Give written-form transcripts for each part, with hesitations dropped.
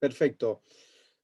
Perfecto.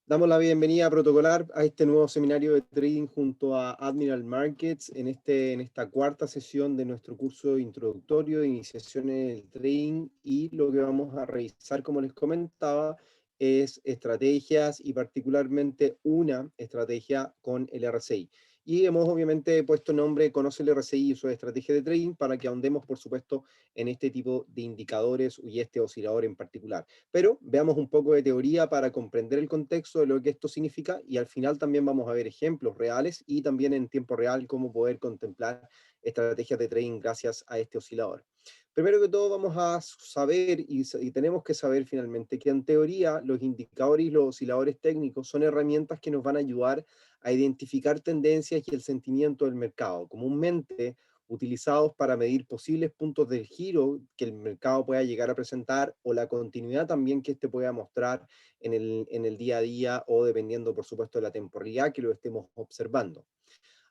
Damos la bienvenida protocolar a este nuevo seminario de trading junto a Admiral Markets en esta cuarta sesión de nuestro curso introductorio de iniciación en el trading, y lo que vamos a revisar, como les comentaba, es estrategias y particularmente una estrategia con el RSI. Y hemos obviamente puesto nombre Conoce el RSI y su estrategia de trading para que ahondemos, por supuesto, en este tipo de indicadores y este oscilador en particular. Pero veamos un poco de teoría para comprender el contexto de lo que esto significa, y al final también vamos a ver ejemplos reales y también en tiempo real cómo poder contemplar estrategias de trading gracias a este oscilador. Primero que todo vamos a saber y tenemos que saber finalmente que en teoría los indicadores y los osciladores técnicos son herramientas que nos van a ayudar a identificar tendencias y el sentimiento del mercado, comúnmente utilizados para medir posibles puntos del giro que el mercado pueda llegar a presentar, o la continuidad también que éste pueda mostrar en el día a día, o dependiendo, por supuesto, de la temporalidad que lo estemos observando.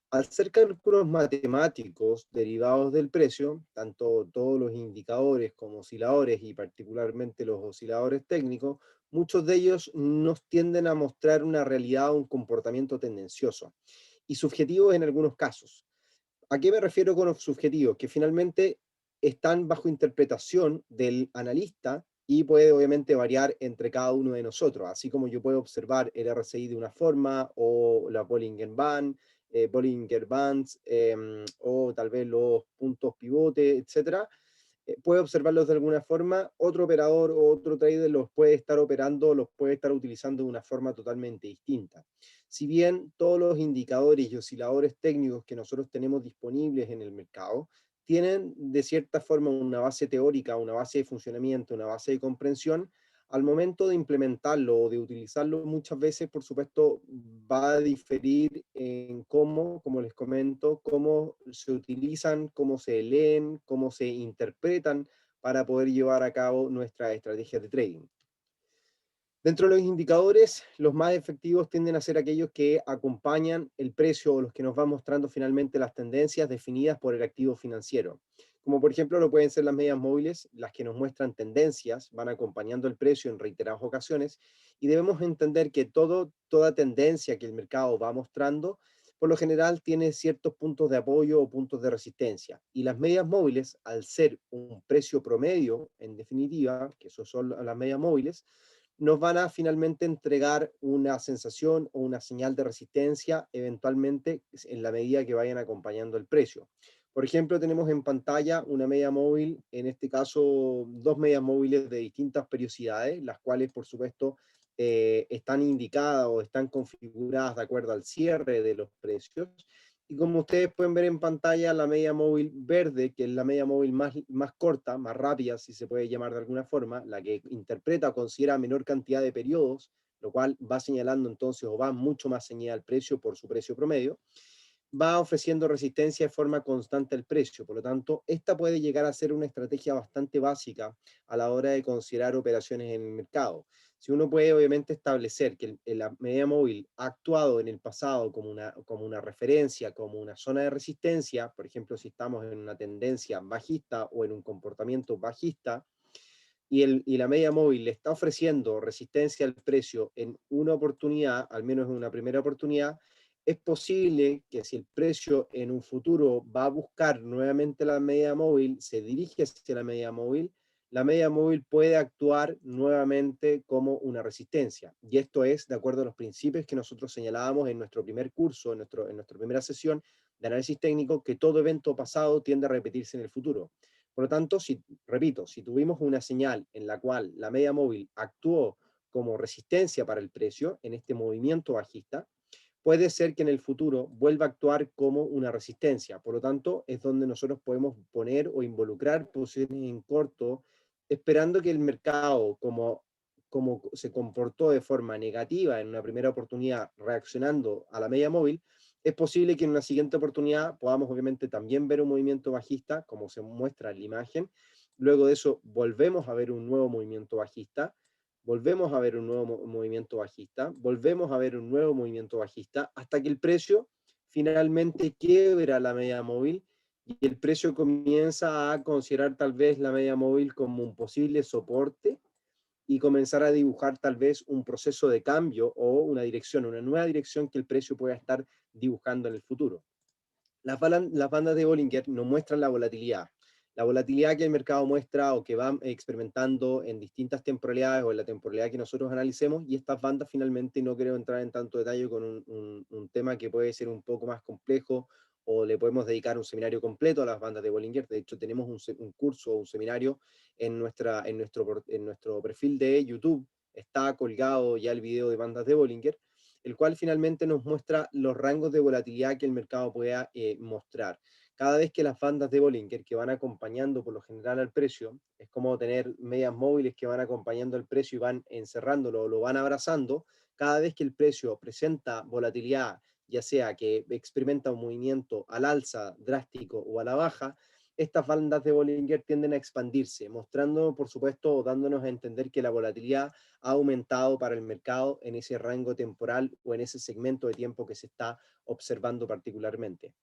Al ser cálculos matemáticos derivados del precio, tanto todos los indicadores como osciladores, y particularmente los osciladores técnicos, muchos de ellos nos tienden a mostrar una realidad o un comportamiento tendencioso y subjetivo en algunos casos. ¿A qué me refiero con los subjetivos? Que finalmente están bajo interpretación del analista y puede obviamente variar entre cada uno de nosotros, así como yo puedo observar el RSI de una forma, o la Bollinger Bands, o tal vez los puntos pivote, etcétera. Puede observarlos de alguna forma, otro operador o otro trader los puede estar operando, los puede estar utilizando de una forma totalmente distinta. Si bien todos los indicadores y osciladores técnicos que nosotros tenemos disponibles en el mercado tienen de cierta forma una base teórica, una base de funcionamiento, una base de comprensión, al momento de implementarlo o de utilizarlo muchas veces, por supuesto, va a diferir en cómo, como les comento, cómo se utilizan, cómo se leen, cómo se interpretan para poder llevar a cabo nuestras estrategias de trading. Dentro de los indicadores, los más efectivos tienden a ser aquellos que acompañan el precio, o los que nos van mostrando finalmente las tendencias definidas por el activo financiero. Como por ejemplo lo pueden ser las medias móviles, las que nos muestran tendencias, van acompañando el precio en reiteradas ocasiones, y debemos entender que toda tendencia que el mercado va mostrando, por lo general tiene ciertos puntos de apoyo o puntos de resistencia. Y las medias móviles, al ser un precio promedio, en definitiva, que esos son las medias móviles, nos van a finalmente entregar una sensación o una señal de resistencia eventualmente en la medida que vayan acompañando el precio. Por ejemplo, tenemos en pantalla una media móvil, en este caso dos medias móviles de distintas periodicidades, las cuales por supuesto están indicadas o están configuradas de acuerdo al cierre de los precios. Y como ustedes pueden ver en pantalla, la media móvil verde, que es la media móvil más corta, más rápida, si se puede llamar de alguna forma, la que interpreta o considera menor cantidad de periodos, lo cual va señalando entonces, o va mucho más ceñida al precio por su precio promedio, va ofreciendo resistencia de forma constante al precio. Por lo tanto, esta puede llegar a ser una estrategia bastante básica a la hora de considerar operaciones en el mercado. Si uno puede obviamente establecer que la media móvil ha actuado en el pasado como una referencia, como una zona de resistencia, por ejemplo, si estamos en una tendencia bajista o en un comportamiento bajista, y la media móvil le está ofreciendo resistencia al precio en una oportunidad, al menos en una primera oportunidad, es posible que si el precio en un futuro va a buscar nuevamente la media móvil, se dirige hacia la media móvil puede actuar nuevamente como una resistencia. Y esto es de acuerdo a los principios que nosotros señalábamos en nuestro primer curso, en nuestra primera sesión de análisis técnico, que todo evento pasado tiende a repetirse en el futuro. Por lo tanto, repito, si tuvimos una señal en la cual la media móvil actuó como resistencia para el precio en este movimiento bajista, puede ser que en el futuro vuelva a actuar como una resistencia. Por lo tanto, es donde nosotros podemos poner o involucrar posiciones en corto, esperando que el mercado, como se comportó de forma negativa en una primera oportunidad reaccionando a la media móvil, es posible que en una siguiente oportunidad podamos obviamente también ver un movimiento bajista, como se muestra en la imagen. Luego de eso volvemos a ver un nuevo movimiento bajista, volvemos a ver un nuevo movimiento bajista, volvemos a ver un nuevo movimiento bajista, hasta que el precio finalmente quiebra la media móvil, y el precio comienza a considerar tal vez la media móvil como un posible soporte, y comenzar a dibujar tal vez un proceso de cambio o una dirección, una nueva dirección que el precio pueda estar dibujando en el futuro. Las bandas de Bollinger nos muestran la volatilidad que el mercado muestra o que va experimentando en distintas temporalidades o en la temporalidad que nosotros analicemos, y estas bandas finalmente, no quiero entrar en tanto detalle con un tema que puede ser un poco más complejo, o le podemos dedicar un seminario completo a las bandas de Bollinger. De hecho, tenemos un curso o un seminario en nuestro perfil de YouTube, está colgado ya el video de bandas de Bollinger, el cual finalmente nos muestra los rangos de volatilidad que el mercado pueda mostrar. Cada vez que las bandas de Bollinger, que van acompañando por lo general al precio, es como tener medias móviles que van acompañando al precio y van encerrándolo, lo van abrazando. Cada vez que el precio presenta volatilidad, ya sea que experimenta un movimiento al alza drástico o a la baja, estas bandas de Bollinger tienden a expandirse, mostrando, por supuesto, o dándonos a entender que la volatilidad ha aumentado para el mercado en ese rango temporal o en ese segmento de tiempo que se está observando particularmente.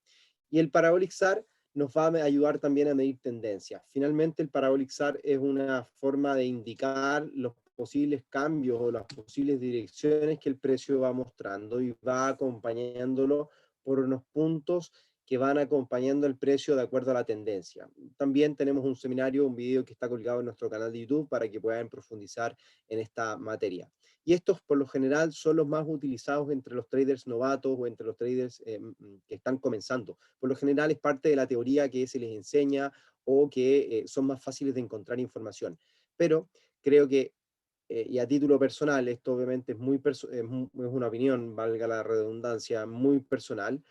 Y el Parabolic SAR nos va a ayudar también a medir tendencias. Finalmente, el Parabolic SAR es una forma de indicar los posibles cambios o las posibles direcciones que el precio va mostrando, y va acompañándolo por unos puntos que van acompañando el precio de acuerdo a la tendencia. También tenemos un seminario, un video que está colgado en nuestro canal de YouTube para que puedan profundizar en esta materia. Y estos, por lo general, son los más utilizados entre los traders novatos o entre los traders que están comenzando. Por lo general es parte de la teoría que se les enseña, o que son más fáciles de encontrar información. Pero creo que, y a título personal, esto obviamente es una opinión, valga la redundancia, muy personal.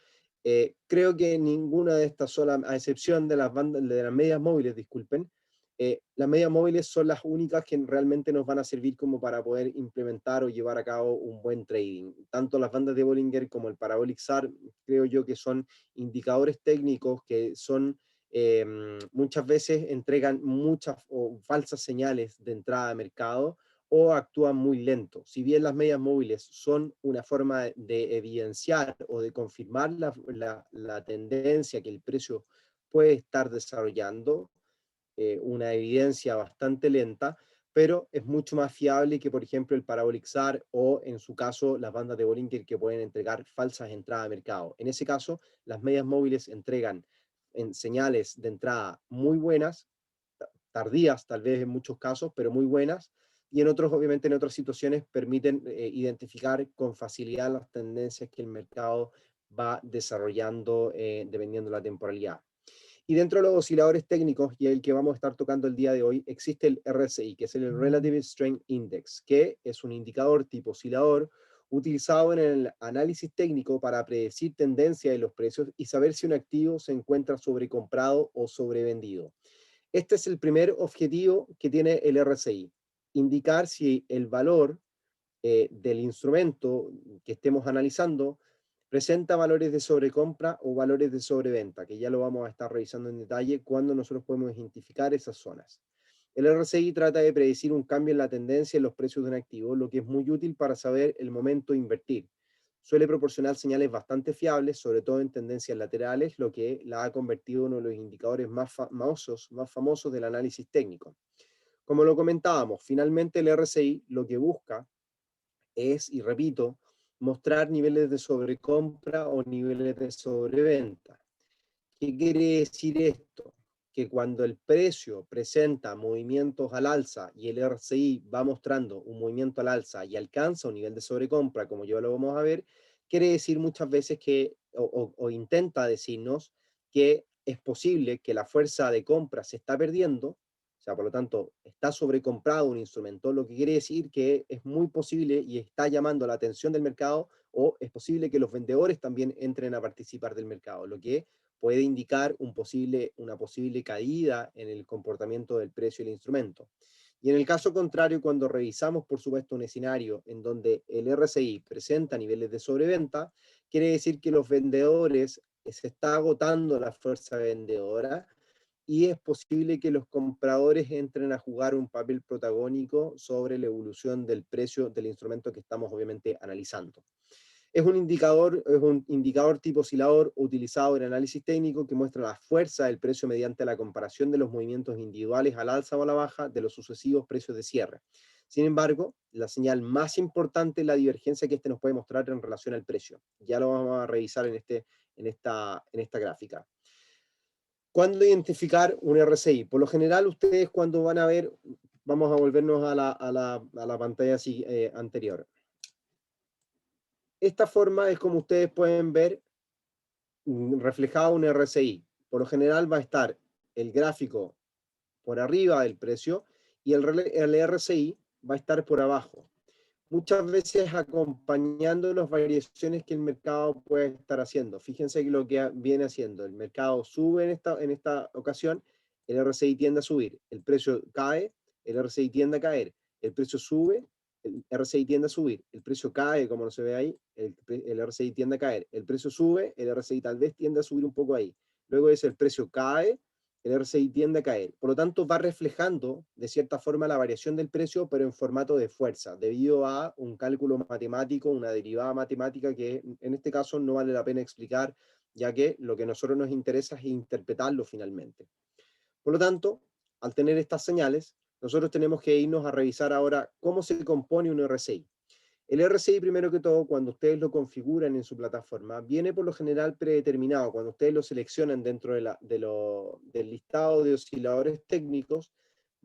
Creo que ninguna de estas solas, a excepción de de las medias móviles, disculpen, las medias móviles son las únicas que realmente nos van a servir como para poder implementar o llevar a cabo un buen trading. Tanto las bandas de Bollinger como el Parabolic SAR, creo yo que son indicadores técnicos que son, muchas veces entregan muchas o falsas señales de entrada de mercado, o actúan muy lento. Si bien las medias móviles son una forma de evidenciar o de confirmar la tendencia que el precio puede estar desarrollando, una evidencia bastante lenta, pero es mucho más fiable que, por ejemplo, el Parabolic SAR, o en su caso las bandas de Bollinger, que pueden entregar falsas entradas a mercado. En ese caso, las medias móviles entregan señales de entrada muy buenas, tardías tal vez en muchos casos, pero muy buenas, y en otros, obviamente en otras situaciones, permiten identificar con facilidad las tendencias que el mercado va desarrollando, dependiendo de la temporalidad. Y dentro de los osciladores técnicos, y el que vamos a estar tocando el día de hoy, existe el RSI, que es el Relative Strength Index, que es un indicador tipo oscilador utilizado en el análisis técnico para predecir tendencia de los precios y saber si un activo se encuentra sobrecomprado o sobrevendido. Este es el primer objetivo que tiene el RSI: indicar si el valor del instrumento que estemos analizando presenta valores de sobrecompra o valores de sobreventa, que ya lo vamos a estar revisando en detalle cuando nosotros podemos identificar esas zonas. El RSI trata de predecir un cambio en la tendencia en los precios de un activo, lo que es muy útil para saber el momento de invertir. Suele proporcionar señales bastante fiables, sobre todo en tendencias laterales, lo que la ha convertido en uno de los indicadores más famosos del análisis técnico. Como lo comentábamos, finalmente el RSI lo que busca es, y repito, mostrar niveles de sobrecompra o niveles de sobreventa. ¿Qué quiere decir esto? Que cuando el precio presenta movimientos al alza y el RSI va mostrando un movimiento al alza y alcanza un nivel de sobrecompra, como ya lo vamos a ver, quiere decir muchas veces que, o intenta decirnos que es posible que la fuerza de compra se está perdiendo, o sea, por lo tanto, está sobrecomprado un instrumento, lo que quiere decir que es muy posible y está llamando la atención del mercado, o es posible que los vendedores también entren a participar del mercado, lo que puede indicar una posible caída en el comportamiento del precio del instrumento. Y en el caso contrario, cuando revisamos, por supuesto, un escenario en donde el RSI presenta niveles de sobreventa, quiere decir que los vendedores, se está agotando la fuerza vendedora, y es posible que los compradores entren a jugar un papel protagónico sobre la evolución del precio del instrumento que estamos obviamente analizando. Es un indicador tipo oscilador utilizado en análisis técnico, que muestra la fuerza del precio mediante la comparación de los movimientos individuales al alza o a la baja de los sucesivos precios de cierre. Sin embargo, la señal más importante es la divergencia que nos puede mostrar en relación al precio. Ya lo vamos a revisar en esta gráfica. ¿Cuándo identificar un RSI? Por lo general, ustedes cuando van a ver, vamos a volvernos a la pantalla anterior. Esta forma es como ustedes pueden ver reflejado un RSI. Por lo general va a estar el gráfico por arriba del precio y el RSI va a estar por abajo. Muchas veces acompañando las variaciones que el mercado puede estar haciendo. Fíjense que lo que viene haciendo, el mercado sube en esta ocasión, el RSI tiende a subir, el precio cae, el RSI tiende a caer, el precio sube, el RSI tiende a subir, el precio cae, como no se ve ahí, el RSI tiende a caer, el precio sube, el RSI tal vez tiende a subir un poco ahí. Luego es el precio cae, el RSI tiende a caer. Por lo tanto, va reflejando de cierta forma la variación del precio, pero en formato de fuerza, debido a un cálculo matemático, una derivada matemática que en este caso no vale la pena explicar, ya que lo que a nosotros nos interesa es interpretarlo finalmente. Por lo tanto, al tener estas señales, nosotros tenemos que irnos a revisar ahora cómo se compone un RSI. El RSI, primero que todo, cuando ustedes lo configuran en su plataforma, viene por lo general predeterminado. Cuando ustedes lo seleccionan dentro del listado de osciladores técnicos,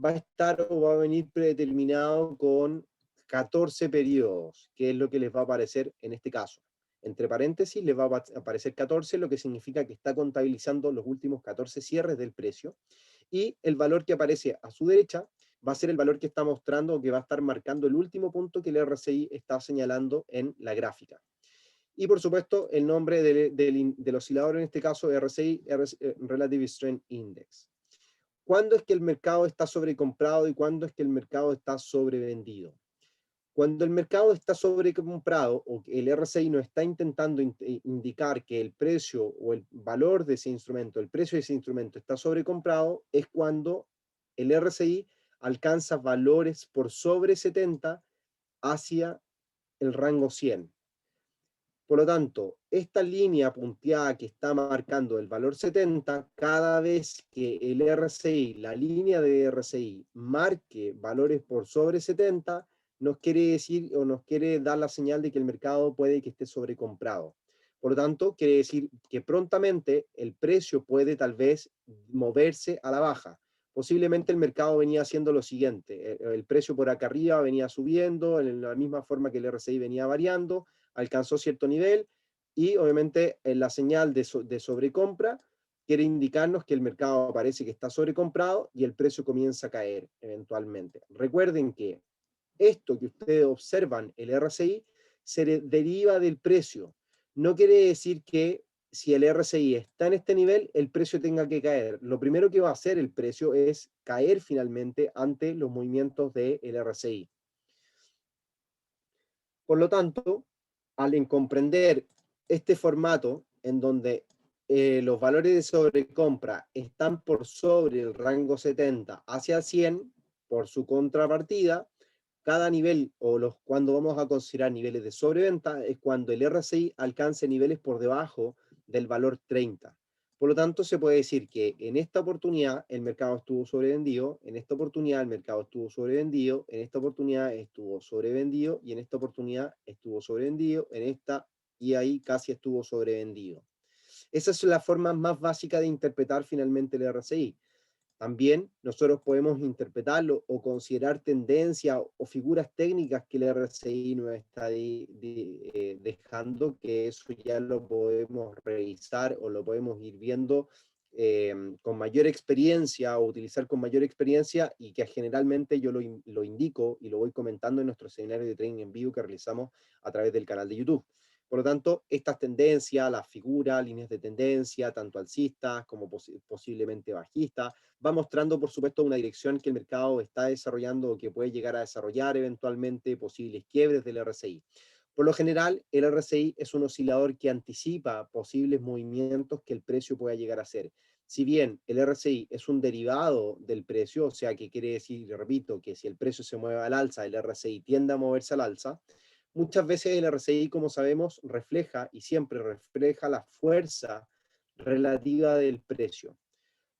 va a estar o va a venir predeterminado con 14 periodos, que es lo que les va a aparecer en este caso. Entre paréntesis les va a aparecer 14, lo que significa que está contabilizando los últimos 14 cierres del precio. Y el valor que aparece a su derecha va a ser el valor que está mostrando o que va a estar marcando el último punto que el RSI está señalando en la gráfica. Y por supuesto, el nombre del oscilador, en este caso RSI, Relative Strength Index. ¿Cuándo es que el mercado está sobrecomprado y cuándo es que el mercado está sobrevendido? Cuando el mercado está sobrecomprado o el RSI no está intentando indicar que el precio o el valor de ese instrumento, el precio de ese instrumento está sobrecomprado, es cuando el RSI alcanza valores por sobre 70 hacia el rango 100. Por lo tanto, esta línea punteada que está marcando el valor 70, cada vez que el RSI, la línea de RSI, marque valores por sobre 70, nos quiere decir o nos quiere dar la señal de que el mercado puede que esté sobrecomprado. Por lo tanto, quiere decir que prontamente el precio puede tal vez moverse a la baja. Posiblemente el mercado venía haciendo lo siguiente, el precio por acá arriba venía subiendo, en la misma forma que el RSI venía variando, alcanzó cierto nivel y obviamente la señal de sobrecompra quiere indicarnos que el mercado parece que está sobrecomprado y el precio comienza a caer eventualmente. Recuerden que esto que ustedes observan, el RSI, se deriva del precio. No quiere decir que si el RSI está en este nivel, el precio tenga que caer. Lo primero que va a hacer el precio es caer finalmente ante los movimientos del RSI. Por lo tanto, al comprender este formato en donde los valores de sobrecompra están por sobre el rango 70 hacia 100, por su contrapartida, cada nivel cuando vamos a considerar niveles de sobreventa es cuando el RSI alcance niveles por debajo del valor 30. Por lo tanto, se puede decir que en esta oportunidad el mercado estuvo sobrevendido, en esta oportunidad el mercado estuvo sobrevendido, en esta oportunidad estuvo sobrevendido y en esta oportunidad estuvo sobrevendido, en esta y ahí casi estuvo sobrevendido. Esa es la forma más básica de interpretar finalmente el RSI. También nosotros podemos interpretarlo o considerar tendencias o figuras técnicas que el RSI nos está dejando, que eso ya lo podemos revisar o lo podemos ir viendo con mayor experiencia o utilizar con mayor experiencia y que generalmente yo lo indico y lo voy comentando en nuestros seminarios de trading en vivo que realizamos a través del canal de YouTube. Por lo tanto, estas tendencias, las figuras, líneas de tendencia, tanto alcistas como posiblemente bajistas, va mostrando, por supuesto, una dirección que el mercado está desarrollando o que puede llegar a desarrollar eventualmente posibles quiebres del RSI. Por lo general, el RSI es un oscilador que anticipa posibles movimientos que el precio pueda llegar a hacer. Si bien el RSI es un derivado del precio, o sea que quiere decir, repito, que si el precio se mueve al alza, el RSI tiende a moverse al alza, muchas veces el RSI, como sabemos, refleja y siempre refleja la fuerza relativa del precio.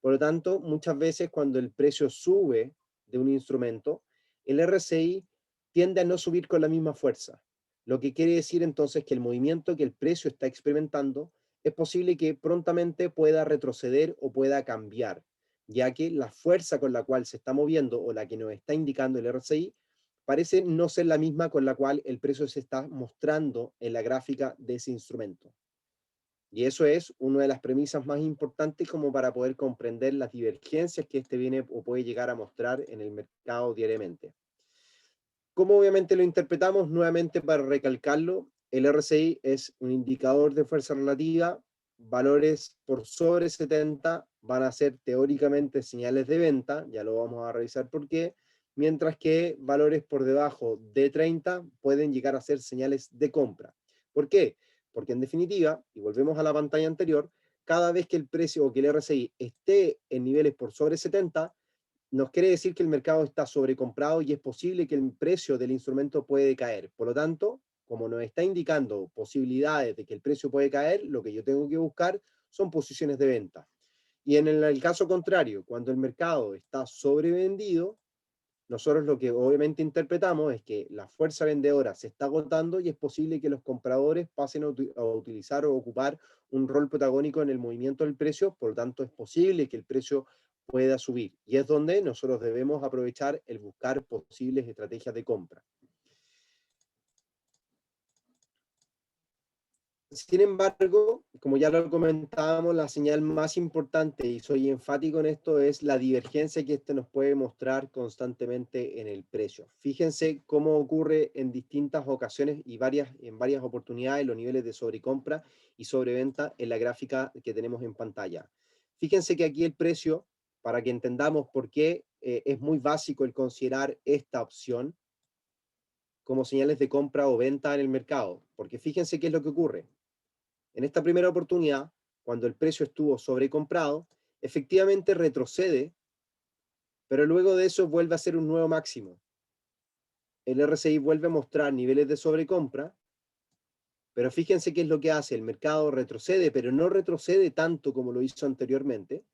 Por lo tanto, muchas veces cuando el precio sube de un instrumento, el RSI tiende a no subir con la misma fuerza. Lo que quiere decir entonces que el movimiento que el precio está experimentando es posible que prontamente pueda retroceder o pueda cambiar, ya que la fuerza con la cual se está moviendo o la que nos está indicando el RSI parece no ser la misma con la cual el precio se está mostrando en la gráfica de ese instrumento. Y eso es una de las premisas más importantes como para poder comprender las divergencias que este viene o puede llegar a mostrar en el mercado diariamente. ¿Cómo obviamente lo interpretamos? Nuevamente para recalcarlo, el RSI es un indicador de fuerza relativa, valores por sobre 70 van a ser teóricamente señales de venta, ya lo vamos a revisar por qué, mientras que valores por debajo de 30 pueden llegar a ser señales de compra. ¿Por qué? Porque en definitiva, y volvemos a la pantalla anterior, cada vez que el precio o que el RSI esté en niveles por sobre 70, nos quiere decir que el mercado está sobrecomprado y es posible que el precio del instrumento puede caer. Por lo tanto, como nos está indicando posibilidades de que el precio puede caer, lo que yo tengo que buscar son posiciones de venta. Y en el caso contrario, cuando el mercado está sobrevendido, nosotros lo que obviamente interpretamos es que la fuerza vendedora se está agotando y es posible que los compradores pasen a utilizar o ocupar un rol protagónico en el movimiento del precio, por lo tanto es posible que el precio pueda subir. Y es donde nosotros debemos aprovechar el buscar posibles estrategias de compra. Sin embargo, como ya lo comentábamos, la señal más importante, y soy enfático en esto, es la divergencia que este nos puede mostrar constantemente en el precio. Fíjense cómo ocurre en distintas ocasiones y en varias oportunidades los niveles de sobrecompra y sobreventa en la gráfica que tenemos en pantalla. Fíjense que aquí el precio, para que entendamos por qué es muy básico el considerar esta opción como señales de compra o venta en el mercado, porque fíjense qué es lo que ocurre. En esta primera oportunidad, cuando el precio estuvo sobrecomprado, efectivamente retrocede, pero luego de eso vuelve a ser un nuevo máximo. El RSI vuelve a mostrar niveles de sobrecompra, pero fíjense qué es lo que hace. El mercado retrocede, pero no retrocede tanto como lo hizo anteriormente,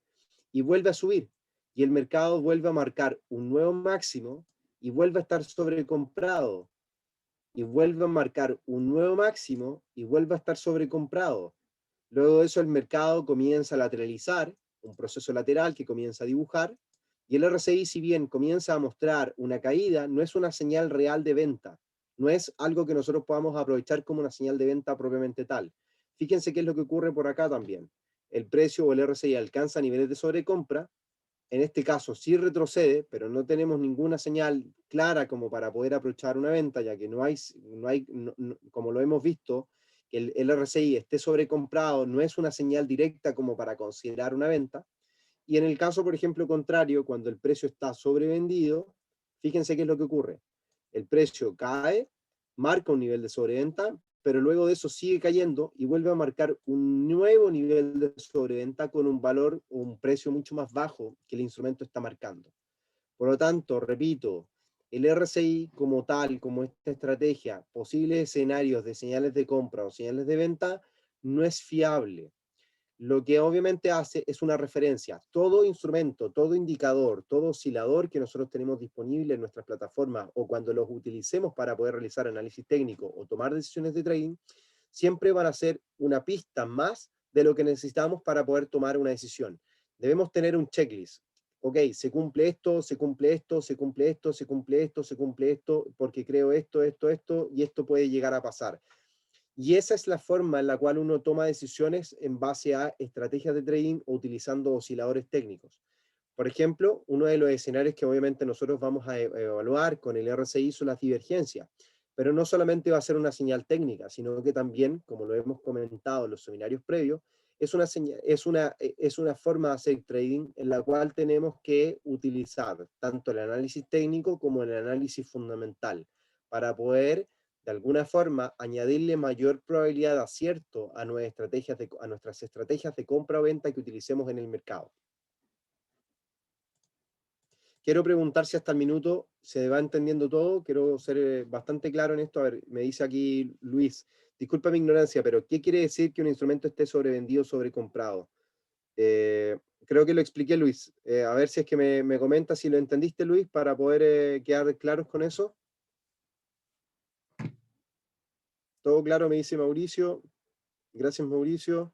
y vuelve a subir. Y el mercado vuelve a marcar un nuevo máximo y vuelve a estar sobrecomprado. Y vuelve a marcar un nuevo máximo y vuelve a estar sobrecomprado. Luego de eso el mercado comienza a lateralizar, un proceso lateral que comienza a dibujar, y el RSI, si bien comienza a mostrar una caída, no es una señal real de venta, no es algo que nosotros podamos aprovechar como una señal de venta propiamente tal. Fíjense qué es lo que ocurre por acá también. El precio o el RSI alcanza niveles de sobrecompra, en este caso sí retrocede, pero no tenemos ninguna señal clara como para poder aprovechar una venta, ya que como lo hemos visto, que el RSI esté sobrecomprado no es una señal directa como para considerar una venta. Y en el caso, por ejemplo, contrario, cuando el precio está sobrevendido, fíjense qué es lo que ocurre. El precio cae, marca un nivel de sobreventa, pero luego de eso sigue cayendo y vuelve a marcar un nuevo nivel de sobreventa con un valor o un precio mucho más bajo que el instrumento está marcando. Por lo tanto, repito, el RSI como tal, como esta estrategia, posibles escenarios de señales de compra o señales de venta, no es fiable. Lo que obviamente hace es una referencia. Todo instrumento, todo indicador, todo oscilador que nosotros tenemos disponible en nuestras plataformas o cuando los utilicemos para poder realizar análisis técnico o tomar decisiones de trading, siempre van a ser una pista más de lo que necesitamos para poder tomar una decisión. Debemos tener un checklist. Ok, se cumple esto, se cumple esto, se cumple esto, se cumple esto, se cumple esto, porque creo esto, y esto puede llegar a pasar. Y esa es la forma en la cual uno toma decisiones en base a estrategias de trading o utilizando osciladores técnicos. Por ejemplo, uno de los escenarios que obviamente nosotros vamos a evaluar con el RSI son las divergencias, pero no solamente va a ser una señal técnica, sino que también, como lo hemos comentado en los seminarios previos, es una forma de hacer trading en la cual tenemos que utilizar tanto el análisis técnico como el análisis fundamental para poder de alguna forma añadirle mayor probabilidad de acierto a nuestras estrategias de compra o venta que utilicemos en el mercado. Quiero preguntar si hasta el minuto se va entendiendo todo. Quiero ser bastante claro en esto. A ver, me dice aquí Luis, disculpa mi ignorancia, pero ¿qué quiere decir que un instrumento esté sobrevendido o sobrecomprado? Creo que lo expliqué, Luis. A ver si es que me comenta si lo entendiste, Luis, para poder quedar claros con eso. Todo claro, me dice Mauricio. Gracias, Mauricio.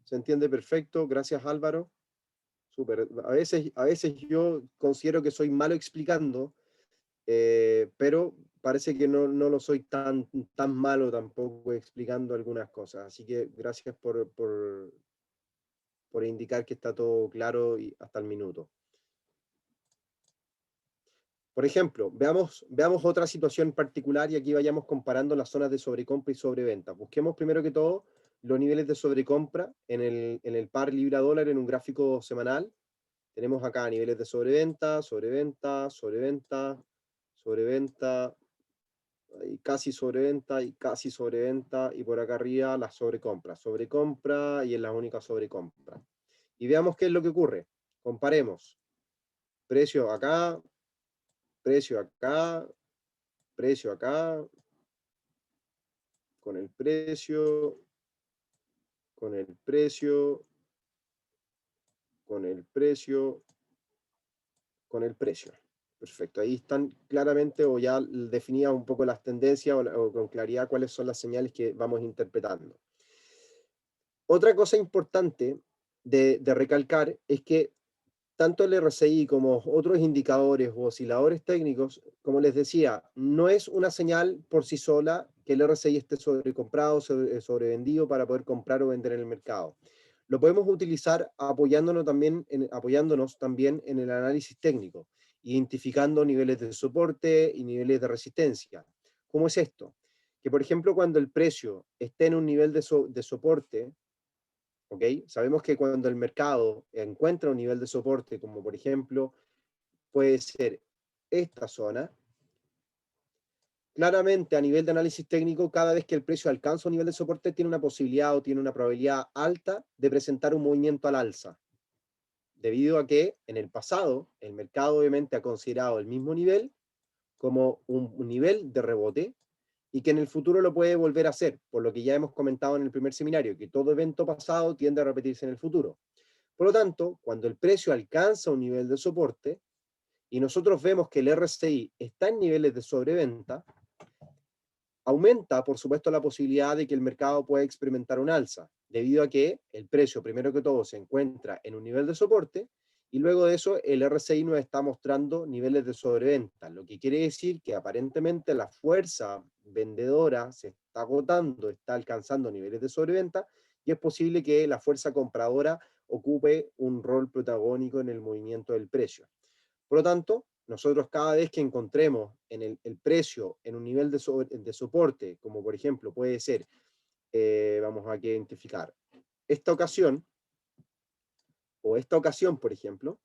Se entiende perfecto. Gracias, Álvaro. Súper. A veces yo considero que soy malo explicando, pero parece que no lo soy tan malo tampoco explicando algunas cosas. Así que gracias por indicar que está todo claro y hasta el minuto. Por ejemplo, veamos otra situación particular y aquí vayamos comparando las zonas de sobrecompra y sobreventa. Busquemos primero que todo los niveles de sobrecompra en el par libra-dólar en un gráfico semanal. Tenemos acá niveles de sobreventa, sobreventa, sobreventa, sobreventa, y casi sobreventa y casi sobreventa, y por acá arriba la sobrecompra. Sobrecompra y es la única sobrecompra. Y veamos qué es lo que ocurre. Comparemos. Precio acá, precio acá, precio acá, con el precio, con el precio, con el precio, con el precio. Perfecto, ahí están claramente o ya definidas un poco las tendencias o con claridad cuáles son las señales que vamos interpretando. Otra cosa importante de recalcar es que tanto el RSI como otros indicadores o osciladores técnicos, como les decía, no es una señal por sí sola que el RSI esté sobrecomprado, sobrevendido para poder comprar o vender en el mercado. Lo podemos utilizar apoyándonos también en el análisis técnico, identificando niveles de soporte y niveles de resistencia. ¿Cómo es esto? Que, por ejemplo, cuando el precio esté en un nivel de soporte, ¿ok? Sabemos que cuando el mercado encuentra un nivel de soporte, como por ejemplo puede ser esta zona, claramente a nivel de análisis técnico, cada vez que el precio alcanza un nivel de soporte, tiene una posibilidad o tiene una probabilidad alta de presentar un movimiento al alza, debido a que en el pasado el mercado obviamente ha considerado el mismo nivel como un nivel de rebote y que en el futuro lo puede volver a hacer, por lo que ya hemos comentado en el primer seminario, que todo evento pasado tiende a repetirse en el futuro. Por lo tanto, cuando el precio alcanza un nivel de soporte y nosotros vemos que el RSI está en niveles de sobreventa, aumenta, por supuesto, la posibilidad de que el mercado pueda experimentar un alza, debido a que el precio, primero que todo, se encuentra en un nivel de soporte y luego de eso el RSI nos está mostrando niveles de sobreventa, lo que quiere decir que aparentemente la fuerza vendedora se está agotando, está alcanzando niveles de sobreventa y es posible que la fuerza compradora ocupe un rol protagónico en el movimiento del precio. Por lo tanto, nosotros cada vez que encontremos en el precio en un nivel de soporte, como por ejemplo puede ser, vamos a identificar, esta ocasión, o esta ocasión, por ejemplo,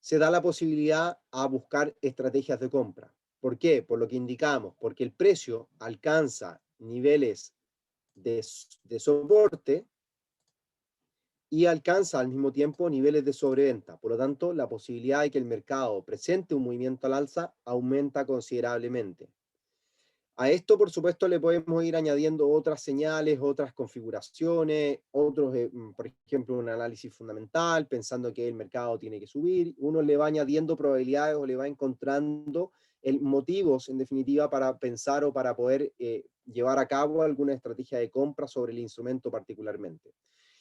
se da la posibilidad a buscar estrategias de compra. ¿Por qué? Por lo que indicamos, porque el precio alcanza niveles de soporte y alcanza al mismo tiempo niveles de sobreventa. Por lo tanto, la posibilidad de que el mercado presente un movimiento al alza aumenta considerablemente. A esto, por supuesto, le podemos ir añadiendo otras señales, otras configuraciones, por ejemplo, un análisis fundamental, pensando que el mercado tiene que subir. Uno le va añadiendo probabilidades o le va encontrando motivos, en definitiva, para pensar o para poder llevar a cabo alguna estrategia de compra sobre el instrumento particularmente.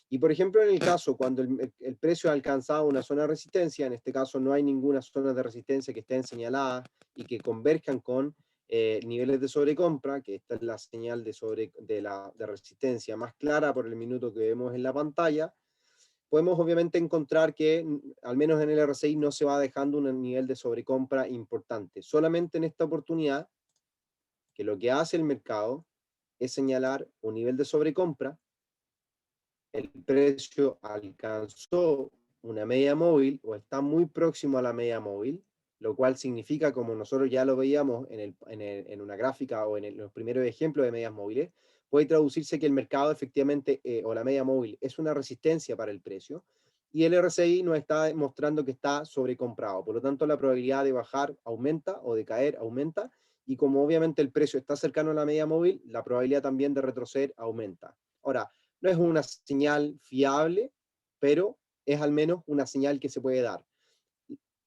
Y por ejemplo, en el caso cuando el precio ha alcanzado una zona de resistencia, en este caso no hay ninguna zona de resistencia que estén señaladas y que converjan con niveles de sobrecompra, que esta es la señal de resistencia más clara por el minuto que vemos en la pantalla, podemos obviamente encontrar que al menos en el RSI no se va dejando un nivel de sobrecompra importante. Solamente en esta oportunidad, que lo que hace el mercado es señalar un nivel de sobrecompra, el precio alcanzó una media móvil o está muy próximo a la media móvil, lo cual significa, como nosotros ya lo veíamos en una gráfica o en los primeros ejemplos de medias móviles, puede traducirse que el mercado efectivamente, o la media móvil, es una resistencia para el precio, y el RSI nos está mostrando que está sobrecomprado. Por lo tanto, la probabilidad de bajar aumenta o de caer aumenta, y como obviamente el precio está cercano a la media móvil, la probabilidad también de retroceder aumenta. Ahora, no es una señal fiable, pero es al menos una señal que se puede dar.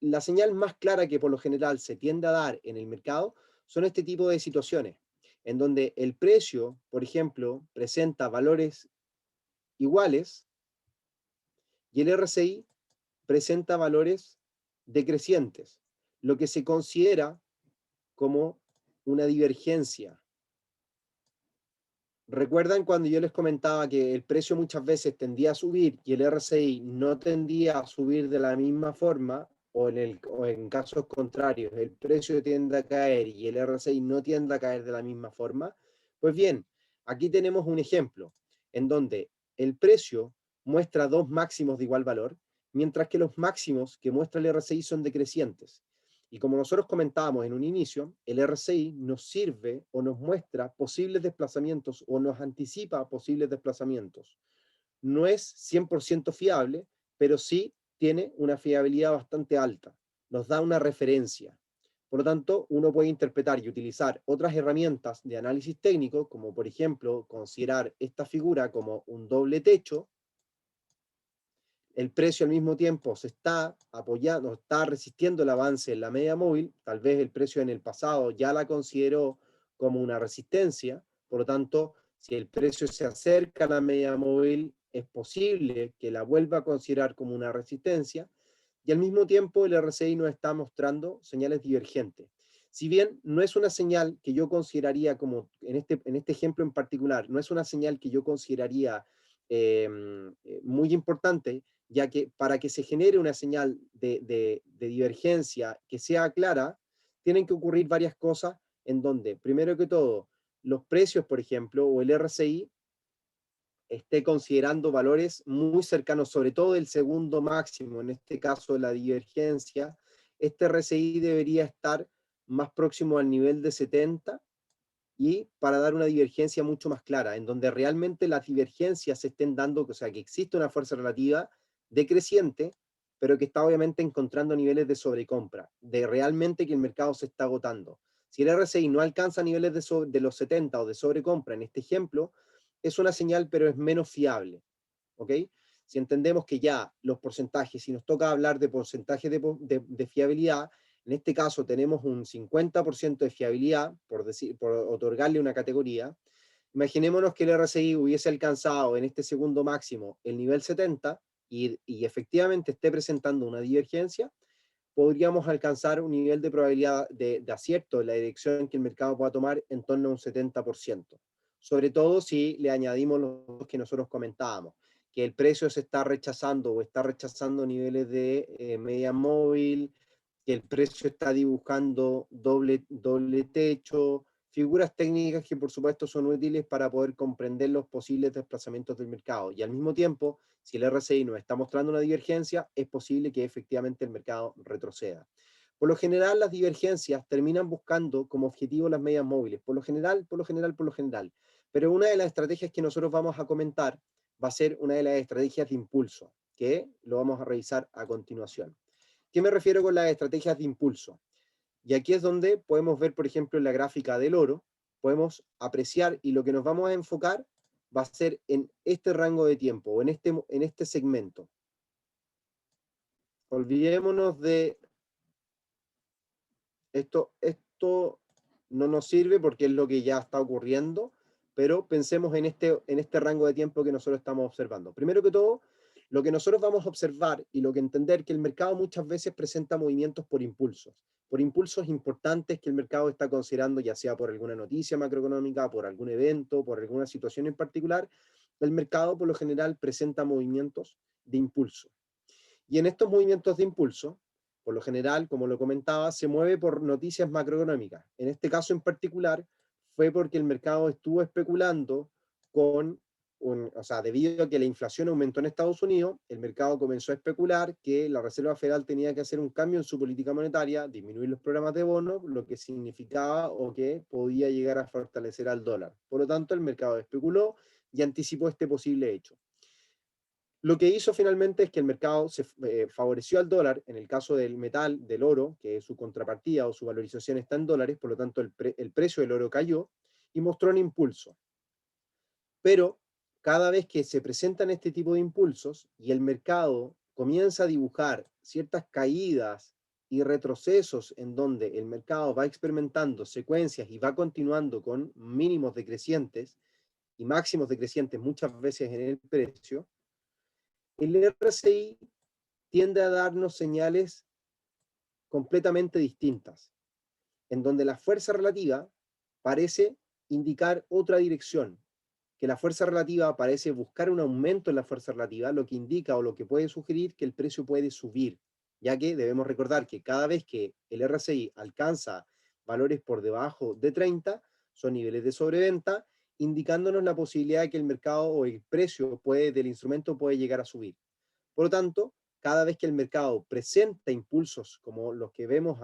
La señal más clara que por lo general se tiende a dar en el mercado son este tipo de situaciones, en donde el precio, por ejemplo, presenta valores iguales y el RSI presenta valores decrecientes, lo que se considera como una divergencia. ¿Recuerdan cuando yo les comentaba que el precio muchas veces tendía a subir y el RSI no tendía a subir de la misma forma? O en casos contrarios, el precio tiende a caer y el RSI no tiende a caer de la misma forma. Pues bien, aquí tenemos un ejemplo en donde el precio muestra dos máximos de igual valor, mientras que los máximos que muestra el RSI son decrecientes. Y como nosotros comentábamos en un inicio, el RSI nos sirve o nos muestra posibles desplazamientos o nos anticipa posibles desplazamientos. No es 100% fiable, pero sí tiene una fiabilidad bastante alta. Nos da una referencia. Por lo tanto, uno puede interpretar y utilizar otras herramientas de análisis técnico, como por ejemplo considerar esta figura como un doble techo. El precio al mismo tiempo se está apoyando, está resistiendo el avance en la media móvil, tal vez el precio en el pasado ya la consideró como una resistencia, por lo tanto, si el precio se acerca a la media móvil, es posible que la vuelva a considerar como una resistencia, y al mismo tiempo el RSI nos está mostrando señales divergentes. Si bien no es una señal que yo consideraría como, en este ejemplo en particular, no es una señal que yo consideraría muy importante, ya que para que se genere una señal de divergencia que sea clara, tienen que ocurrir varias cosas en donde, primero que todo, los precios, por ejemplo, o el RSI, esté considerando valores muy cercanos, sobre todo el segundo máximo, en este caso la divergencia, este RSI debería estar más próximo al nivel de 70 y para dar una divergencia mucho más clara, en donde realmente las divergencias se estén dando, o sea, que existe una fuerza relativa decreciente, pero que está obviamente encontrando niveles de sobrecompra, de realmente que el mercado se está agotando. Si el RSI no alcanza niveles de los 70 o de sobrecompra en este ejemplo, es una señal, pero es menos fiable. ¿Ok? Si entendemos que ya los porcentajes, si nos toca hablar de porcentaje de fiabilidad, en este caso tenemos un 50% de fiabilidad, por otorgarle una categoría. Imaginémonos que el RSI hubiese alcanzado en este segundo máximo el nivel 70 y efectivamente esté presentando una divergencia, podríamos alcanzar un nivel de probabilidad de acierto en la dirección que el mercado pueda tomar en torno a un 70%. Sobre todo si le añadimos los que nosotros comentábamos, que el precio se está rechazando o está rechazando niveles de media móvil, que el precio está dibujando doble techo, figuras técnicas que por supuesto son útiles para poder comprender los posibles desplazamientos del mercado. Y al mismo tiempo, si el RSI nos está mostrando una divergencia, es posible que efectivamente el mercado retroceda. Por lo general, las divergencias terminan buscando como objetivo las medias móviles, por lo general. Pero una de las estrategias que nosotros vamos a comentar va a ser una de las estrategias de impulso, que lo vamos a revisar a continuación. ¿Qué me refiero con las estrategias de impulso? Y aquí es donde podemos ver, por ejemplo, en la gráfica del oro, podemos apreciar y lo que nos vamos a enfocar va a ser en este rango de tiempo o en este segmento. Olvidémonos de esto no nos sirve porque es lo que ya está ocurriendo, pero pensemos en este rango de tiempo que nosotros estamos observando. Primero que todo, lo que nosotros vamos a observar y lo que entender que el mercado muchas veces presenta movimientos por impulsos importantes que el mercado está considerando, ya sea por alguna noticia macroeconómica, por algún evento, por alguna situación en particular. El mercado por lo general presenta movimientos de impulso. Y en estos movimientos de impulso, por lo general, como lo comentaba, se mueve por noticias macroeconómicas. En este caso en particular, fue porque el mercado estuvo especulando o sea, debido a que la inflación aumentó en Estados Unidos, el mercado comenzó a especular que la Reserva Federal tenía que hacer un cambio en su política monetaria, disminuir los programas de bonos, lo que significaba o que podía llegar a fortalecer al dólar. Por lo tanto, el mercado especuló y anticipó este posible hecho. Lo que hizo finalmente es que el mercado se favoreció al dólar, en el caso del metal, del oro, que su contrapartida o su valorización está en dólares, por lo tanto el precio del oro cayó y mostró un impulso. Pero cada vez que se presentan este tipo de impulsos y el mercado comienza a dibujar ciertas caídas y retrocesos en donde el mercado va experimentando secuencias y va continuando con mínimos decrecientes y máximos decrecientes muchas veces en el precio, el RSI tiende a darnos señales completamente distintas, en donde la fuerza relativa parece indicar otra dirección, que la fuerza relativa parece buscar un aumento en la fuerza relativa, lo que indica o lo que puede sugerir que el precio puede subir, ya que debemos recordar que cada vez que el RSI alcanza valores por debajo de 30, son niveles de sobreventa, indicándonos la posibilidad de que el mercado o el precio del instrumento puede llegar a subir. Por lo tanto, cada vez que el mercado presenta impulsos como los que vemos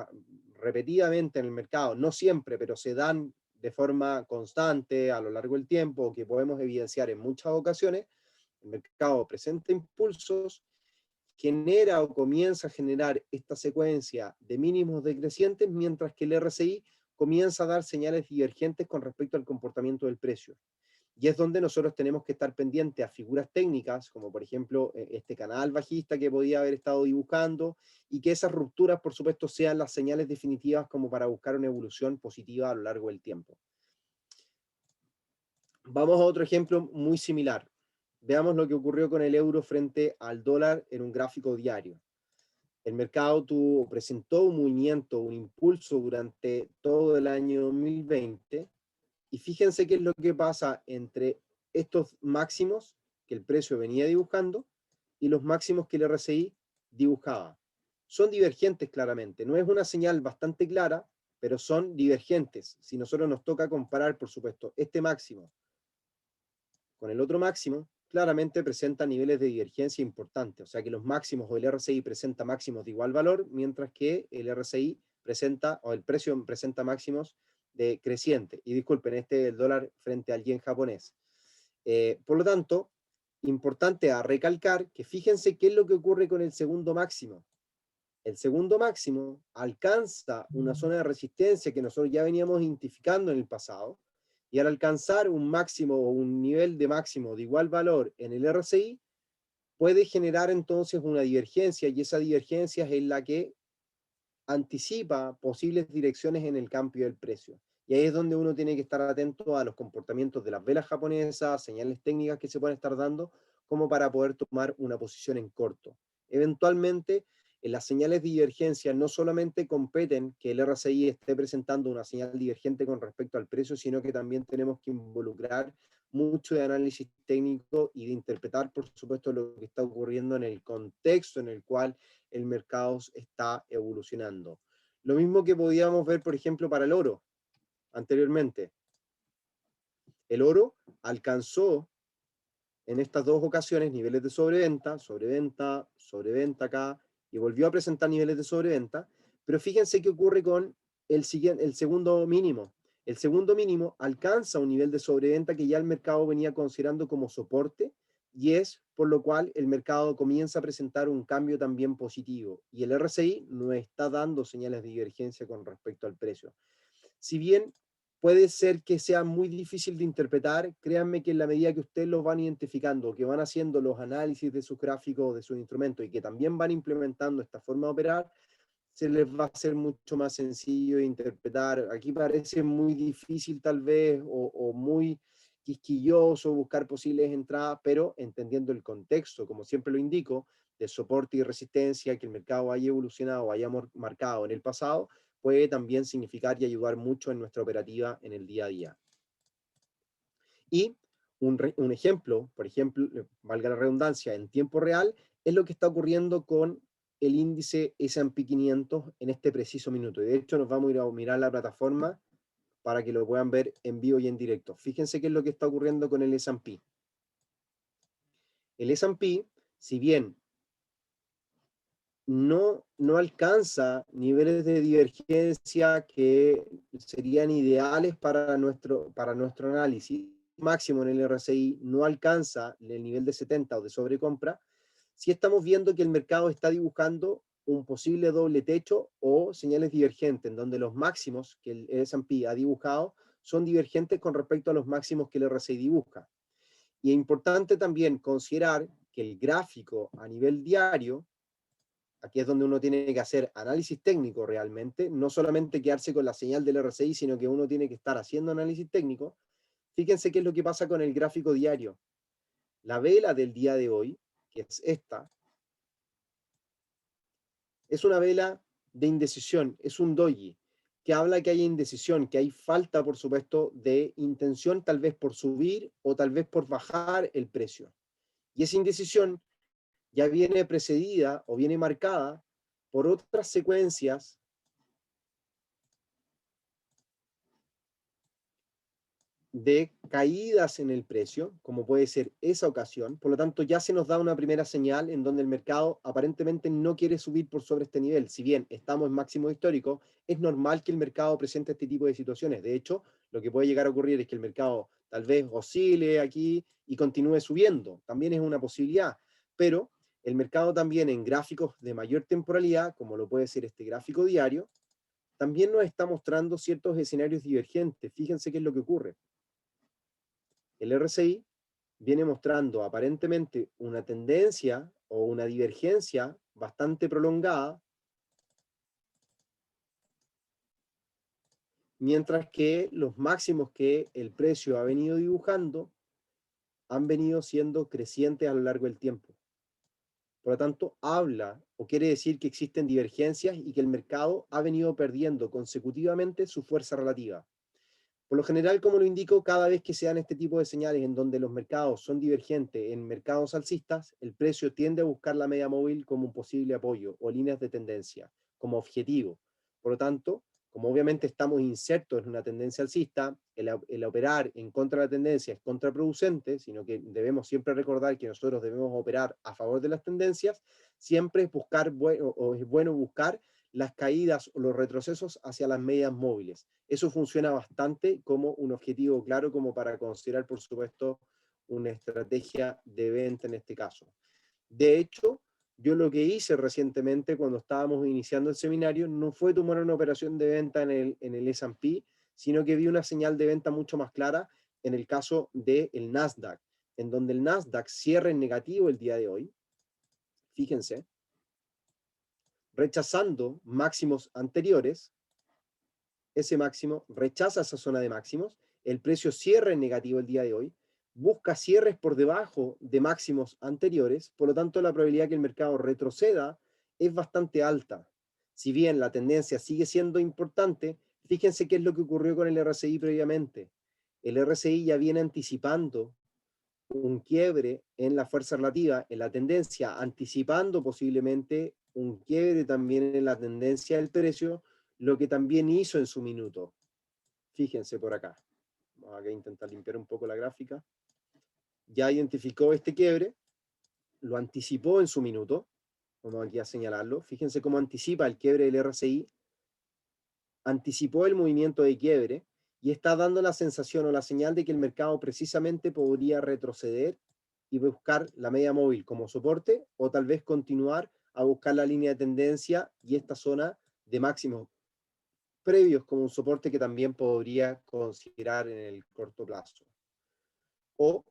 repetidamente en el mercado, no siempre, pero se dan de forma constante a lo largo del tiempo, que podemos evidenciar en muchas ocasiones, el mercado presenta impulsos, genera o comienza a generar esta secuencia de mínimos decrecientes, mientras que el RSI comienza a dar señales divergentes con respecto al comportamiento del precio. Y es donde nosotros tenemos que estar pendientes a figuras técnicas, como por ejemplo este canal bajista que podía haber estado dibujando, y que esas rupturas, por supuesto, sean las señales definitivas como para buscar una evolución positiva a lo largo del tiempo. Vamos a otro ejemplo muy similar. Veamos lo que ocurrió con el euro frente al dólar en un gráfico diario. El mercado presentó un movimiento, un impulso durante todo el año 2020, y fíjense qué es lo que pasa entre estos máximos que el precio venía dibujando y los máximos que el RSI dibujaba. Son divergentes claramente, no es una señal bastante clara, pero son divergentes. Si nosotros nos toca comparar, por supuesto, este máximo con el otro máximo, claramente presenta niveles de divergencia importantes, o sea que los máximos o el RSI presenta máximos de igual valor, mientras que el RSI presenta, o el precio presenta máximos de creciente. Y disculpen, este es el dólar frente al yen japonés. Por lo tanto, importante a recalcar que fíjense qué es lo que ocurre con el segundo máximo. El segundo máximo alcanza una zona de resistencia que nosotros ya veníamos identificando en el pasado, y al alcanzar un máximo o un nivel de máximo de igual valor en el RSI, puede generar entonces una divergencia, y esa divergencia es la que anticipa posibles direcciones en el cambio del precio. Y ahí es donde uno tiene que estar atento a los comportamientos de las velas japonesas, señales técnicas que se pueden estar dando, como para poder tomar una posición en corto. Eventualmente, en las señales de divergencia no solamente competen que el RSI esté presentando una señal divergente con respecto al precio, sino que también tenemos que involucrar mucho de análisis técnico y de interpretar, por supuesto, lo que está ocurriendo en el contexto en el cual el mercado está evolucionando. Lo mismo que podíamos ver, por ejemplo, para el oro anteriormente. El oro alcanzó en estas dos ocasiones niveles de sobreventa, sobreventa, sobreventa acá, y volvió a presentar niveles de sobreventa, pero fíjense qué ocurre con el segundo mínimo. El segundo mínimo alcanza un nivel de sobreventa que ya el mercado venía considerando como soporte, y es por lo cual el mercado comienza a presentar un cambio también positivo, y el RSI no está dando señales de divergencia con respecto al precio. Si bien puede ser que sea muy difícil de interpretar, créanme que en la medida que ustedes los van identificando, que van haciendo los análisis de sus gráficos, de sus instrumentos, y que también van implementando esta forma de operar, se les va a hacer mucho más sencillo de interpretar. Aquí parece muy difícil tal vez, o muy quisquilloso buscar posibles entradas, pero entendiendo el contexto, como siempre lo indico, de soporte y resistencia que el mercado haya evolucionado o haya marcado en el pasado, puede también significar y ayudar mucho en nuestra operativa en el día a día. Y un ejemplo, por ejemplo, valga la redundancia, en tiempo real, es lo que está ocurriendo con el índice S&P 500 en este preciso minuto. Y de hecho nos vamos a ir a mirar la plataforma para que lo puedan ver en vivo y en directo. Fíjense qué es lo que está ocurriendo con el S&P. El S&P, si bien no alcanza niveles de divergencia que serían ideales para nuestro análisis, máximo en el RSI no alcanza el nivel de 70 o de sobrecompra, sí estamos viendo que el mercado está dibujando un posible doble techo o señales divergentes, en donde los máximos que el S&P ha dibujado son divergentes con respecto a los máximos que el RSI dibuja. Y es importante también considerar que el gráfico a nivel diario, aquí es donde uno tiene que hacer análisis técnico realmente, no solamente quedarse con la señal del RSI, sino que uno tiene que estar haciendo análisis técnico. Fíjense qué es lo que pasa con el gráfico diario. La vela del día de hoy, que es esta, es una vela de indecisión, es un doji, que habla que hay indecisión, que hay falta, por supuesto, de intención, tal vez por subir o tal vez por bajar el precio. Y esa indecisión ya viene precedida o viene marcada por otras secuencias de caídas en el precio, como puede ser esa ocasión. Por lo tanto, ya se nos da una primera señal en donde el mercado aparentemente no quiere subir por sobre este nivel. Si bien estamos en máximo histórico, es normal que el mercado presente este tipo de situaciones. De hecho, lo que puede llegar a ocurrir es que el mercado tal vez oscile aquí y continúe subiendo. También es una posibilidad. Pero el mercado también en gráficos de mayor temporalidad, como lo puede ser este gráfico diario, también nos está mostrando ciertos escenarios divergentes. Fíjense qué es lo que ocurre. El RSI viene mostrando aparentemente una tendencia o una divergencia bastante prolongada, mientras que los máximos que el precio ha venido dibujando han venido siendo crecientes a lo largo del tiempo. Por lo tanto, habla o quiere decir que existen divergencias y que el mercado ha venido perdiendo consecutivamente su fuerza relativa. Por lo general, como lo indico, cada vez que se dan este tipo de señales en donde los mercados son divergentes en mercados alcistas, el precio tiende a buscar la media móvil como un posible apoyo o líneas de tendencia, como objetivo. Por lo tanto, como obviamente estamos insertos en una tendencia alcista, el operar en contra de la tendencia es contraproducente, sino que debemos siempre recordar que nosotros debemos operar a favor de las tendencias, siempre es buscar, o es bueno buscar las caídas o los retrocesos hacia las medias móviles. Eso funciona bastante como un objetivo claro, como para considerar, por supuesto, una estrategia de venta en este caso. De hecho, yo lo que hice recientemente cuando estábamos iniciando el seminario no fue tomar una operación de venta en el S&P, sino que vi una señal de venta mucho más clara en el caso del Nasdaq, en donde el Nasdaq cierra en negativo el día de hoy. Fíjense, rechazando máximos anteriores, ese máximo rechaza esa zona de máximos, el precio cierra en negativo el día de hoy, busca cierres por debajo de máximos anteriores, por lo tanto la probabilidad que el mercado retroceda es bastante alta. Si bien la tendencia sigue siendo importante, fíjense qué es lo que ocurrió con el RSI previamente. El RSI ya viene anticipando un quiebre en la fuerza relativa, en la tendencia, anticipando posiblemente un quiebre también en la tendencia del precio, lo que también hizo en su minuto. Fíjense por acá. Vamos a intentar limpiar un poco la gráfica. Ya identificó este quiebre, lo anticipó en su minuto. Vamos aquí a señalarlo. Fíjense cómo anticipa el quiebre del RSI. Anticipó el movimiento de quiebre y está dando la sensación o la señal de que el mercado precisamente podría retroceder y buscar la media móvil como soporte o tal vez continuar a buscar la línea de tendencia y esta zona de máximos previos como un soporte que también podría considerar en el corto plazo. O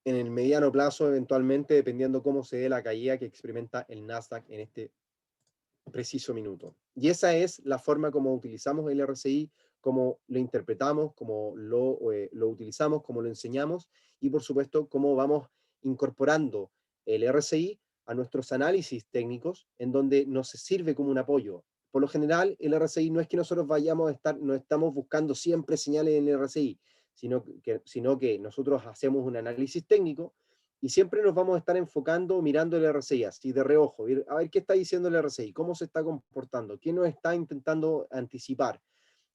en el mediano plazo, eventualmente, dependiendo cómo se dé la caída que experimenta el Nasdaq en este preciso minuto. Y esa es la forma como utilizamos el RSI, cómo lo interpretamos, cómo lo utilizamos, cómo lo enseñamos y por supuesto cómo vamos incorporando el RSI a nuestros análisis técnicos en donde nos sirve como un apoyo. Por lo general, el RSI no es que nosotros vayamos a estar, no estamos buscando siempre señales en el RSI, sino que nosotros hacemos un análisis técnico y siempre nos vamos a estar enfocando mirando el RSI, así de reojo, a ver qué está diciendo el RSI, cómo se está comportando, qué nos está intentando anticipar.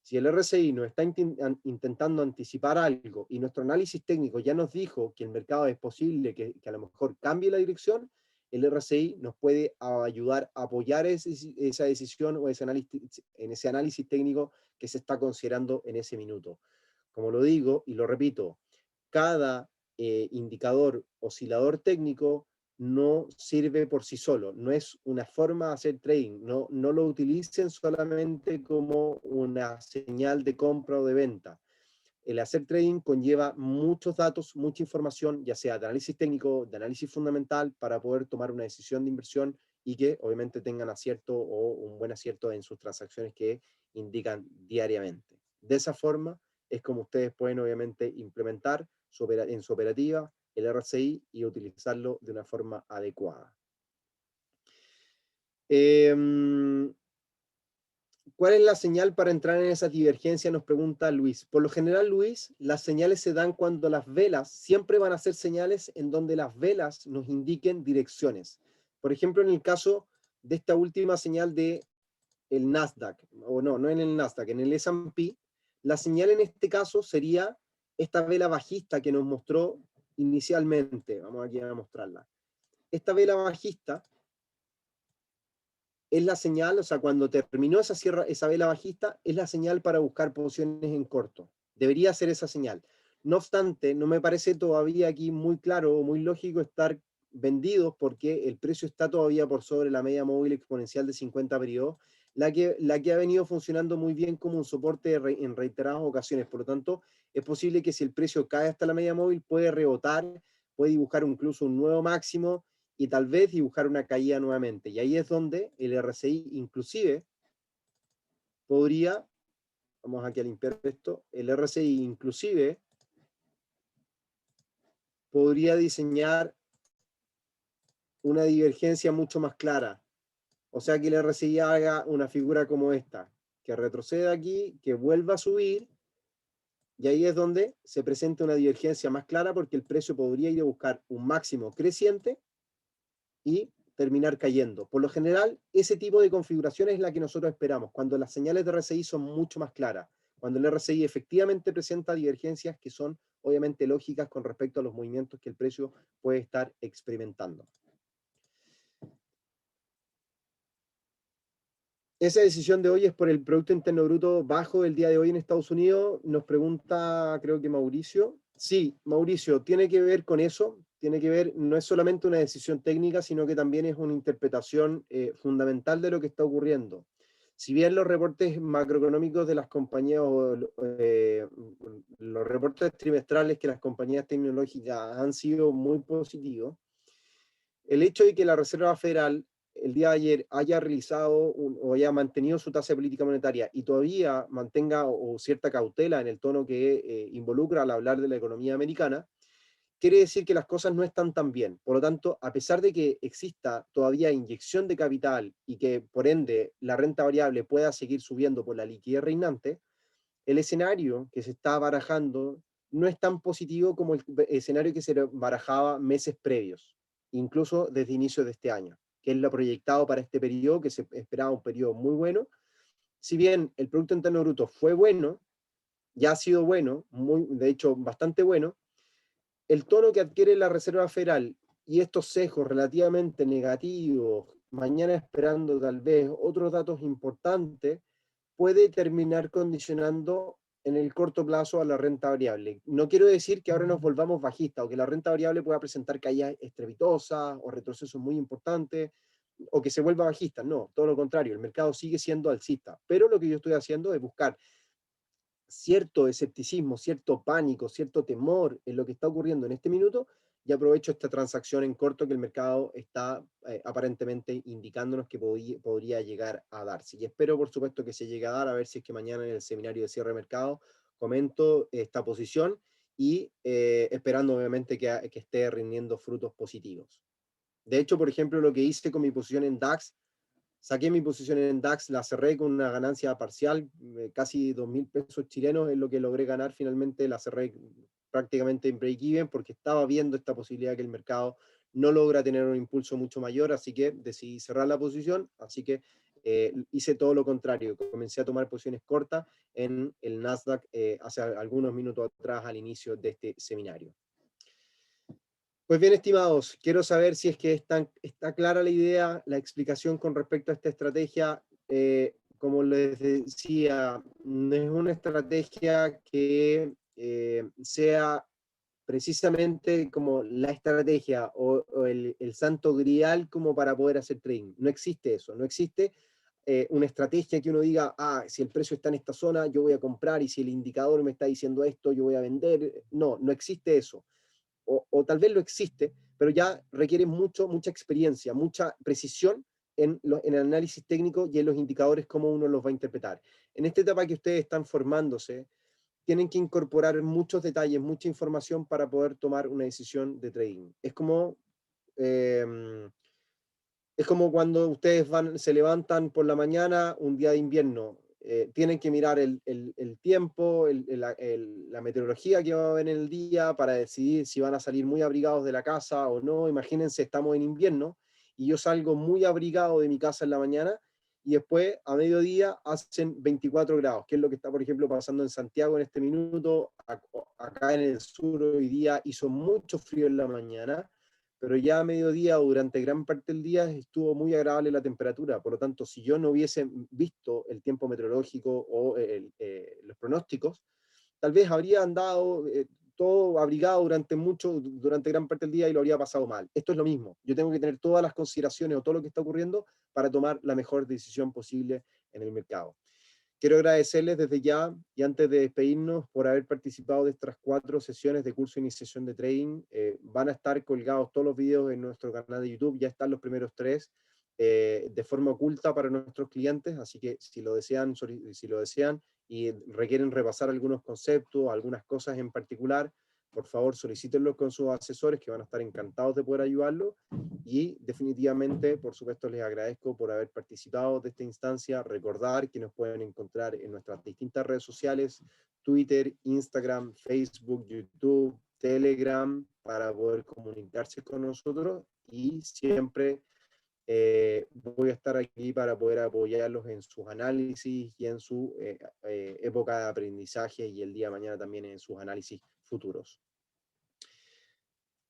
Si el RSI nos está intentando anticipar algo y nuestro análisis técnico ya nos dijo que el mercado es posible que a lo mejor cambie la dirección, el RSI nos puede ayudar a apoyar esa decisión o en ese análisis técnico que se está considerando en ese minuto. Como lo digo y lo repito, cada indicador oscilador técnico no sirve por sí solo, no es una forma de hacer trading, no lo utilicen solamente como una señal de compra o de venta. El hacer trading conlleva muchos datos, mucha información, ya sea de análisis técnico, de análisis fundamental, para poder tomar una decisión de inversión y que obviamente tengan acierto o un buen acierto en sus transacciones que indican diariamente. De esa forma es como ustedes pueden obviamente implementar en su operativa el RSI y utilizarlo de una forma adecuada. ¿Cuál es la señal para entrar en esa divergencia? Nos pregunta Luis. Por lo general, Luis, las señales se dan cuando las velas, siempre van a ser señales en donde las velas nos indiquen direcciones. Por ejemplo, en el caso de esta última señal de el Nasdaq, o no en el Nasdaq, en el S&P, la señal en este caso sería esta vela bajista que nos mostró inicialmente. Vamos aquí a mostrarla. Esta vela bajista es la señal, o sea, cuando terminó esa vela bajista, es la señal para buscar posiciones en corto. Debería ser esa señal. No obstante, no me parece todavía aquí muy claro o muy lógico estar vendidos porque el precio está todavía por sobre la media móvil exponencial de 50 periodos, la que ha venido funcionando muy bien como un soporte en reiteradas ocasiones. Por lo tanto, es posible que si el precio cae hasta la media móvil, puede rebotar, puede dibujar incluso un nuevo máximo, y tal vez dibujar una caída nuevamente. Y ahí es donde el RSI inclusive podría, vamos aquí a limpiar esto, el RSI inclusive podría diseñar una divergencia mucho más clara. O sea que el RSI haga una figura como esta, que retroceda aquí, que vuelva a subir, y ahí es donde se presenta una divergencia más clara porque el precio podría ir a buscar un máximo creciente y terminar cayendo. Por lo general, ese tipo de configuración es la que nosotros esperamos, cuando las señales de RSI son mucho más claras, cuando el RSI efectivamente presenta divergencias que son obviamente lógicas con respecto a los movimientos que el precio puede estar experimentando. Esa decisión de hoy es por el Producto Interno Bruto bajo el día de hoy en Estados Unidos, nos pregunta, creo que Mauricio. Sí, Mauricio, tiene que ver con eso, tiene que ver, no es solamente una decisión técnica, sino que también es una interpretación fundamental de lo que está ocurriendo. Si bien los reportes macroeconómicos de las compañías, o los reportes trimestrales que las compañías tecnológicas han sido muy positivos, el hecho de que la Reserva Federal el día de ayer haya realizado o haya mantenido su tasa de política monetaria y todavía mantenga o cierta cautela en el tono que involucra al hablar de la economía americana, quiere decir que las cosas no están tan bien. Por lo tanto, a pesar de que exista todavía inyección de capital y que por ende la renta variable pueda seguir subiendo por la liquidez reinante, el escenario que se está barajando no es tan positivo como el escenario que se barajaba meses previos, incluso desde inicios de este año, que es lo proyectado para este periodo, que se esperaba un periodo muy bueno. Si bien el Producto Interno Bruto fue bueno, ya ha sido bueno, de hecho bastante bueno, el tono que adquiere la Reserva Federal y estos sesgos relativamente negativos, mañana esperando tal vez otros datos importantes, puede terminar condicionando en el corto plazo a la renta variable. No quiero decir que ahora nos volvamos bajistas o que la renta variable pueda presentar caídas estrepitosas o retrocesos muy importantes o que se vuelva bajista. No, todo lo contrario, el mercado sigue siendo alcista. Pero lo que yo estoy haciendo es buscar cierto escepticismo, cierto pánico, cierto temor en lo que está ocurriendo en este minuto y aprovecho esta transacción en corto que el mercado está aparentemente indicándonos que podría llegar a darse. Y espero, por supuesto, que se llegue a dar, a ver si es que mañana en el seminario de cierre de mercado comento esta posición y esperando obviamente que esté rindiendo frutos positivos. De hecho, por ejemplo, lo que hice con mi posición en DAX, saqué mi posición en DAX, la cerré con una ganancia parcial, casi 2.000 pesos chilenos es lo que logré ganar finalmente, la cerré prácticamente en break-even porque estaba viendo esta posibilidad que el mercado no logra tener un impulso mucho mayor, así que decidí cerrar la posición, así que hice todo lo contrario, comencé a tomar posiciones cortas en el Nasdaq hace algunos minutos atrás al inicio de este seminario. Pues bien, estimados, quiero saber si es que está clara la idea, la explicación con respecto a esta estrategia. Como les decía, no es una estrategia que sea precisamente como la estrategia o el santo grial como para poder hacer trading. No existe eso, no existe una estrategia que uno diga, si el precio está en esta zona, yo voy a comprar, y si el indicador me está diciendo esto, yo voy a vender. No, no existe eso. O tal vez lo existe, pero ya requiere mucha experiencia, mucha precisión en el análisis técnico y en los indicadores, cómo uno los va a interpretar. En esta etapa que ustedes están formándose, tienen que incorporar muchos detalles, mucha información para poder tomar una decisión de trading. Eh, es como cuando ustedes se levantan por la mañana, un día de invierno, tienen que mirar el tiempo, la meteorología que va a haber en el día para decidir si van a salir muy abrigados de la casa o no. Imagínense, estamos en invierno y yo salgo muy abrigado de mi casa en la mañana y después a mediodía hacen 24 grados, que es lo que está, por ejemplo, pasando en Santiago en este minuto. Acá en el sur hoy día hizo mucho frío en la mañana, pero ya a mediodía o durante gran parte del día estuvo muy agradable la temperatura. Por lo tanto, si yo no hubiese visto el tiempo meteorológico o los pronósticos, tal vez habría andado todo abrigado durante gran parte del día y lo habría pasado mal. Esto es lo mismo. Yo tengo que tener todas las consideraciones o todo lo que está ocurriendo para tomar la mejor decisión posible en el mercado. Quiero agradecerles desde ya y antes de despedirnos por haber participado de estas 4 sesiones de curso de iniciación de trading. Van a estar colgados todos los videos en nuestro canal de YouTube, ya están los primeros 3 de forma oculta para nuestros clientes, así que si lo desean y requieren repasar algunos conceptos, algunas cosas en particular, por favor solicítenlos con sus asesores que van a estar encantados de poder ayudarlos. Y definitivamente, por supuesto, les agradezco por haber participado de esta instancia. Recordar que nos pueden encontrar en nuestras distintas redes sociales, Twitter, Instagram, Facebook, YouTube, Telegram, para poder comunicarse con nosotros, y siempre voy a estar aquí para poder apoyarlos en sus análisis y en su época de aprendizaje, y el día de mañana también en sus análisis futuros.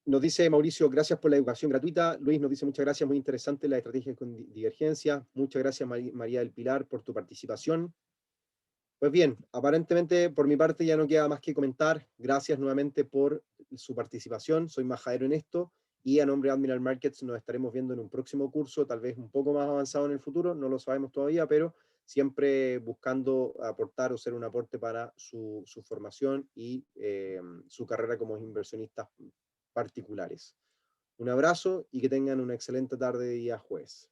Nos dice Mauricio, gracias por la educación gratuita. Luis nos dice, muchas gracias, muy interesante la estrategia con divergencia. Muchas gracias, María del Pilar, por tu participación. Pues bien, aparentemente por mi parte ya no queda más que comentar. Gracias nuevamente por su participación. Soy majadero en esto, y a nombre de Admiral Markets nos estaremos viendo en un próximo curso, tal vez un poco más avanzado en el futuro, no lo sabemos todavía, pero siempre buscando aportar o ser un aporte para su formación y su carrera como inversionistas particulares. Un abrazo y que tengan una excelente tarde de día jueves.